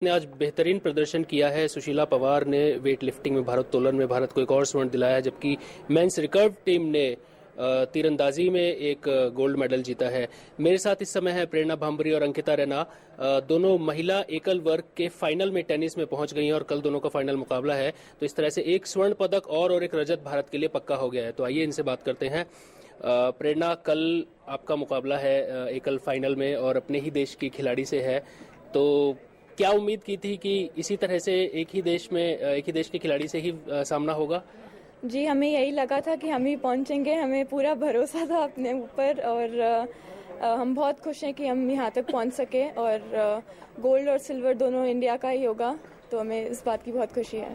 ने आज बेहतरीन प्रदर्शन किया है। सुशीला पवार ने वेट लिफ्टिंग में भारोत्तोलन में भारत को एक और स्वर्ण दिलाया है, जबकि मेंस रिकर्व टीम ने तीरंदाजी में एक गोल्ड मेडल जीता है। मेरे साथ इस समय है प्रेरणा भांबरी और अंकिता रैना। दोनों महिला एकल वर्ग के फाइनल में टेनिस में पहुंच गई हैं और कल दोनों का फाइनल मुकाबला है। तो इस तरह से एक स्वर्ण पदक और एक रजत भारत के लिए पक्का हो गया है। तो आइए इनसे बात करते हैं। प्रेरणा, कल आपका मुकाबला है एकल फाइनल में और अपने ही देश की खिलाड़ी से है, तो क्या उम्मीद की थी कि इसी तरह से एक ही देश के खिलाड़ी से ही सामना होगा? जी, हमें यही लगा था कि हम ही पहुंचेंगे। हमें पूरा भरोसा था अपने ऊपर और हम बहुत खुश हैं कि हम यहाँ तक पहुंच सके और गोल्ड और सिल्वर दोनों इंडिया का ही होगा, तो हमें इस बात की बहुत खुशी है।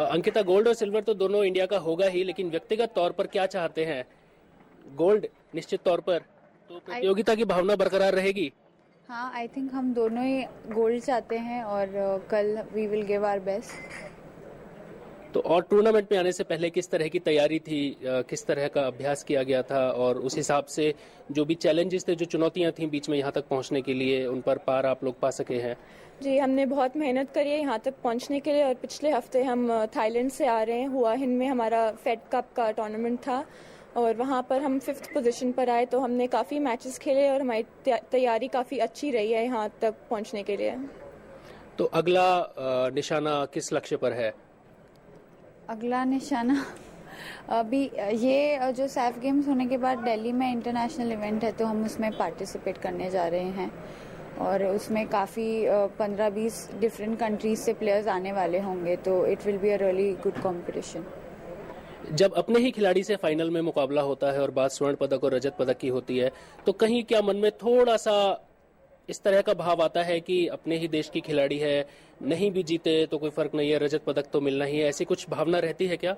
अंकिता, गोल्ड और सिल्वर तो दोनों इंडिया का होगा ही, लेकिन व्यक्तिगत तौर पर क्या चाहते हैं? गोल्ड निश्चित तौर पर, तो प्रतियोगिता की भावना बरकरार रहेगी? हाँ, आई थिंक हम दोनों ही गोल्ड चाहते हैं और कल we will give our best. तो और टूर्नामेंट में आने से पहले किस तरह की तैयारी थी, किस तरह का अभ्यास किया गया था और उस हिसाब से जो भी चैलेंजेस थे, जो चुनौतियां थी बीच में यहाँ तक पहुँचने के लिए, उन पर पार आप लोग पा सके हैं? जी, हमने बहुत मेहनत करी है यहाँ तक पहुँचने के लिए और पिछले हफ्ते हम थाईलैंड से आ रहे हैं। हुआ हिन में हमारा फेड कप का टूर्नामेंट था और वहाँ पर हम 5th पोजीशन पर आए, तो हमने काफ़ी मैचेस खेले और हमारी तैयारी काफ़ी अच्छी रही है यहाँ तक पहुँचने के लिए। तो अगला निशाना किस लक्ष्य पर है? अगला निशाना अभी ये जो सैफ गेम्स होने के बाद दिल्ली में इंटरनेशनल इवेंट है, तो हम उसमें पार्टिसिपेट करने जा रहे हैं और उसमें काफ़ी 15-20 डिफरेंट कंट्रीज से प्लेयर्स आने वाले होंगे, तो it will be a really good competition. जब अपने ही खिलाड़ी से फाइनल में मुकाबला होता है और बात स्वर्ण पदक और रजत पदक की होती है, तो कहीं क्या मन में थोड़ा सा इस तरह का भाव आता है कि अपने ही देश की खिलाड़ी है, नहीं भी जीते तो कोई फर्क नहीं है, रजत पदक तो मिलना ही है, ऐसी कुछ भावना रहती है क्या?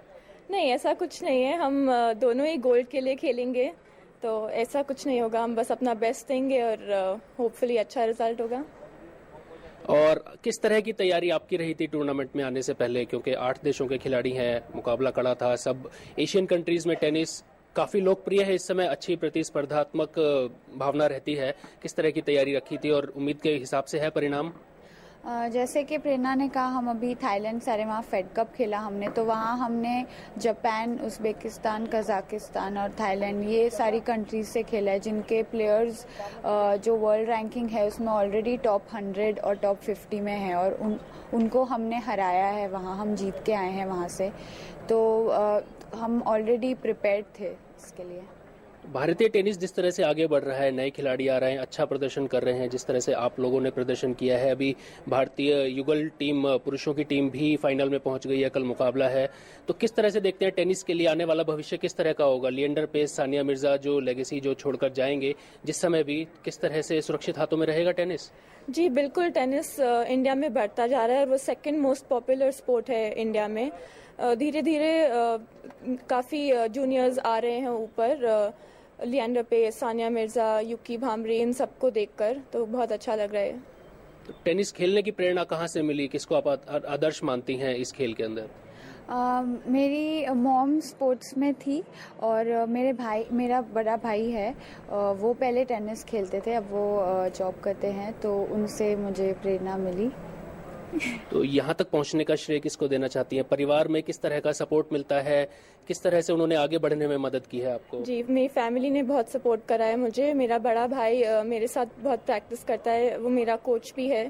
नहीं, ऐसा कुछ नहीं है। हम दोनों ही गोल्ड के लिए खेलेंगे, तो ऐसा कुछ नहीं होगा। हम बस अपना बेस्ट देंगे और होपफुली अच्छा रिजल्ट होगा। और किस तरह की तैयारी आपकी रही थी टूर्नामेंट में आने से पहले, क्योंकि 8 देशों के खिलाड़ी हैं, मुकाबला कड़ा था। सब एशियन कंट्रीज में टेनिस काफी लोकप्रिय है इस समय, अच्छी प्रतिस्पर्धात्मक भावना रहती है। किस तरह की तैयारी रखी थी और उम्मीद के हिसाब से है परिणाम? जैसे कि प्रेरणा ने कहा, हम अभी थाईलैंड से वहाँ फेड कप खेला हमने, तो वहाँ हमने जापान, उज़्बेकिस्तान, कजाकिस्तान और थाईलैंड, ये सारी कंट्रीज से खेला है, जिनके प्लेयर्स जो वर्ल्ड रैंकिंग है उसमें ऑलरेडी टॉप 100 और टॉप 50 में है और उनको हमने हराया है। वहाँ हम जीत के आए हैं वहाँ से, तो हम ऑलरेडी प्रिपेयर्ड थे इसके लिए। भारतीय टेनिस जिस तरह से आगे बढ़ रहा है, नए खिलाड़ी आ रहे हैं, अच्छा प्रदर्शन कर रहे हैं, जिस तरह से आप लोगों ने प्रदर्शन किया है, अभी भारतीय युगल टीम, पुरुषों की टीम भी फाइनल में पहुंच गई है, कल मुकाबला है, तो किस तरह से देखते हैं टेनिस के लिए आने वाला भविष्य किस तरह का होगा? लिएंडर पेस, सानिया मिर्जा जो लेगेसी जो छोड़कर जाएंगे जिस समय भी, किस तरह से सुरक्षित हाथों में रहेगा टेनिस? जी बिल्कुल, टेनिस इंडिया में बढ़ता जा रहा है और वो सेकंड मोस्ट पॉपुलर स्पोर्ट है इंडिया में। धीरे धीरे काफ़ी जूनियर्स आ रहे हैं ऊपर, लिएंडर पेस, सानिया मिर्जा, युकी भांबरी, इन सबको देखकर तो बहुत अच्छा लग रहा है। तो टेनिस खेलने की प्रेरणा कहाँ से मिली? किसको आप आदर्श मानती हैं इस खेल के अंदर? मेरी मॉम स्पोर्ट्स में थी और मेरा बड़ा भाई है, वो पहले टेनिस खेलते थे, अब वो जॉब करते हैं, तो उनसे मुझे प्रेरणा मिली। तो यहाँ तक पहुँचने का श्रेय किसको देना चाहती हैं? परिवार में किस तरह का सपोर्ट मिलता है, किस तरह से उन्होंने आगे बढ़ने में मदद की है आपको? जी, मेरी फैमिली ने बहुत सपोर्ट करा है मुझे। मेरा बड़ा भाई मेरे साथ बहुत प्रैक्टिस करता है, वो मेरा कोच भी है,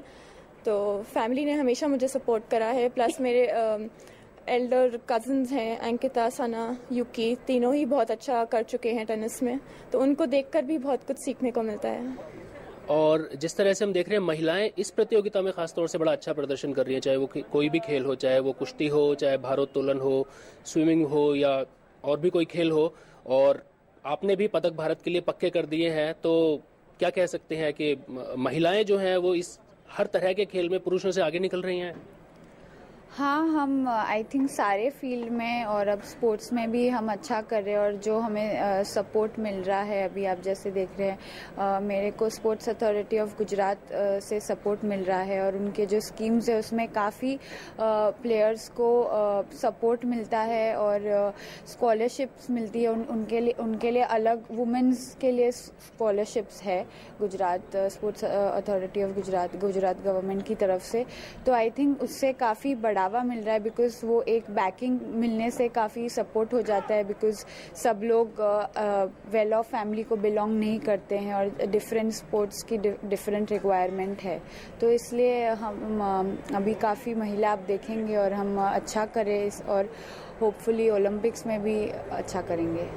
तो फैमिली ने हमेशा मुझे सपोर्ट करा है। प्लस मेरे एल्डर कजिन्स हैं, अंकिता, सना, युकी, तीनों ही बहुत अच्छा कर चुके हैं टेनिस में, तो उनको देखकर भी बहुत कुछ सीखने को मिलता है। और जिस तरह से हम देख रहे हैं, महिलाएं इस प्रतियोगिता में खासतौर से बड़ा अच्छा प्रदर्शन कर रही हैं, चाहे वो कोई भी खेल हो, चाहे वो कुश्ती हो, चाहे भारोत्तोलन हो, स्विमिंग हो या और भी कोई खेल हो, और आपने भी पदक भारत के लिए पक्के कर दिए हैं। तो क्या कह सकते हैं कि महिलाएं जो हैं वो इस हर तरह के खेल में पुरुषों से आगे निकल रही हैं? हाँ, हम आई थिंक सारे फील्ड में और अब स्पोर्ट्स में भी हम अच्छा कर रहे हैं और जो हमें सपोर्ट मिल रहा है अभी आप जैसे देख रहे हैं मेरे को स्पोर्ट्स अथॉरिटी ऑफ गुजरात से सपोर्ट मिल रहा है और उनके जो स्कीम्स है उसमें काफ़ी प्लेयर्स को सपोर्ट मिलता है और स्कॉलरशिप्स मिलती है उनके लिए अलग वुमेन्स के लिए स्कॉलरशिप्स है Gujarat sports authority of Gujarat government की तरफ से। तो आई थिंक उससे काफ़ी बढ़ावा मिल रहा है बिकॉज वो एक बैकिंग मिलने से काफ़ी सपोर्ट हो जाता है बिकॉज सब लोग वेल ऑफ फैमिली को बिलोंग नहीं करते हैं और डिफरेंट स्पोर्ट्स की डिफरेंट रिक्वायरमेंट है। तो इसलिए हम अभी काफ़ी महिला आप देखेंगे और हम अच्छा करें और होपफुली ओलंपिक्स में भी अच्छा करेंगे।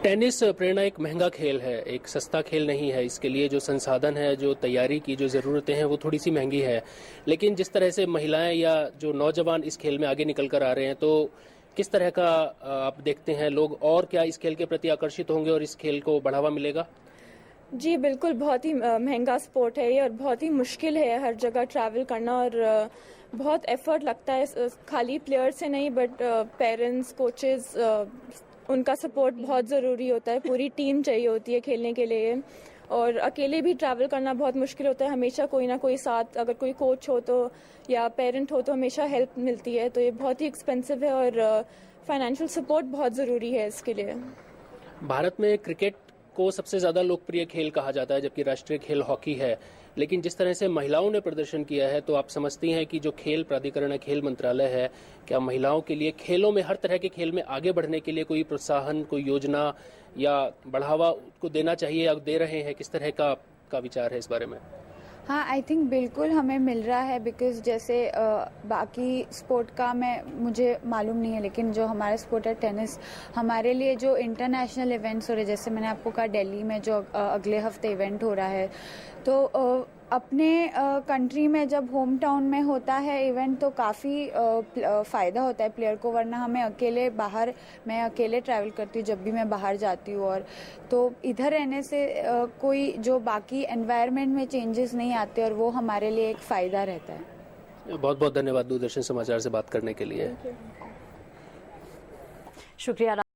टेनिस प्रेरणा एक महंगा खेल है, एक सस्ता खेल नहीं है। इसके लिए जो संसाधन है, जो तैयारी की जो ज़रूरतें हैं वो थोड़ी सी महंगी है। लेकिन जिस तरह से महिलाएं या जो नौजवान इस खेल में आगे निकल कर आ रहे हैं, तो किस तरह का आप देखते हैं लोग और क्या इस खेल के प्रति आकर्षित होंगे और इस खेल को बढ़ावा मिलेगा? जी बिल्कुल, बहुत ही महंगा स्पोर्ट है ये और बहुत ही मुश्किल है हर जगह ट्रैवल करना और बहुत एफर्ट लगता है खाली प्लेयर से नहीं बट पेरेंट्स कोचेस उनका सपोर्ट बहुत ज़रूरी होता है। पूरी टीम चाहिए होती है खेलने के लिए और अकेले भी ट्रैवल करना बहुत मुश्किल होता है। हमेशा कोई ना कोई साथ, अगर कोई कोच हो तो या पेरेंट हो तो हमेशा हेल्प मिलती है। तो ये बहुत ही एक्सपेंसिव है और फाइनेंशियल सपोर्ट बहुत ज़रूरी है इसके लिए। भारत में क्रिकेट को सबसे ज़्यादा लोकप्रिय खेल कहा जाता है जबकि राष्ट्रीय खेल हॉकी है। लेकिन जिस तरह से महिलाओं ने प्रदर्शन किया है, तो आप समझती हैं कि जो खेल प्राधिकरण है, खेल मंत्रालय है, क्या महिलाओं के लिए खेलों में हर तरह के खेल में आगे बढ़ने के लिए कोई प्रोत्साहन, कोई योजना या बढ़ावा को देना चाहिए या दे रहे हैं? किस तरह का विचार है इस बारे में? हाँ, आई थिंक बिल्कुल हमें मिल रहा है बिकॉज जैसे बाकी स्पोर्ट का मुझे मालूम नहीं है लेकिन जो हमारा स्पोर्ट है टेनिस, हमारे लिए जो इंटरनेशनल इवेंट्स हो रहे हैं, जैसे मैंने आपको कहा दिल्ली में जो अगले हफ्ते इवेंट हो रहा है, तो अपने कंट्री में जब होम टाउन में होता है इवेंट तो काफ़ी फ़ायदा होता है प्लेयर को, वरना मैं अकेले ट्रैवल करती हूँ जब भी मैं बाहर जाती हूँ और तो इधर रहने से कोई जो बाकी एनवायरनमेंट में चेंजेस नहीं आते और वो हमारे लिए एक फ़ायदा रहता है। बहुत बहुत धन्यवाद दूरदर्शन समाचार से बात करने के लिए। शुक्रिया।